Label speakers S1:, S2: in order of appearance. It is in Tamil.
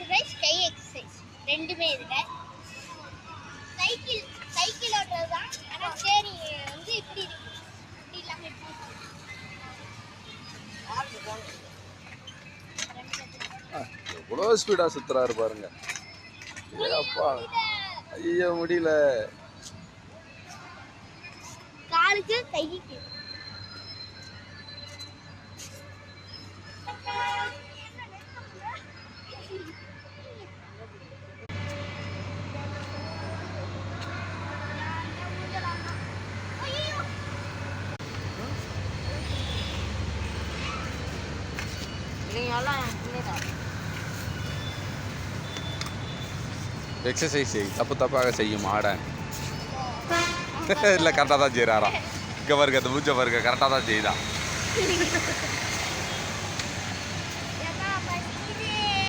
S1: எக்ஸசைஸ் கை எக்ஸசைஸ் ரெண்டுமே இருக்கு. சைக்கிள் சைக்கிள் ஓட்டுறது தான். ஆனால் சரி வந்து இப்படி இருக்கு, இப்படி இல்லாமல் இப்படி
S2: எவ்வளோ ஸ்பீடாக சுற்றுறாரு பாருங்க. ஏப்பா ஐயோ முடியல.
S1: காலுக்கு கைக்கு
S2: எக்ஸசைஸ் தப்பு தப்பாக செய்யும் ஆடன். இல்லை கரெக்டாக தான் செய்கிறாரா? இங்கே பாருங்க, அந்த மூஞ்ச பாருங்க, கரெக்டாக தான் செய்யுதா.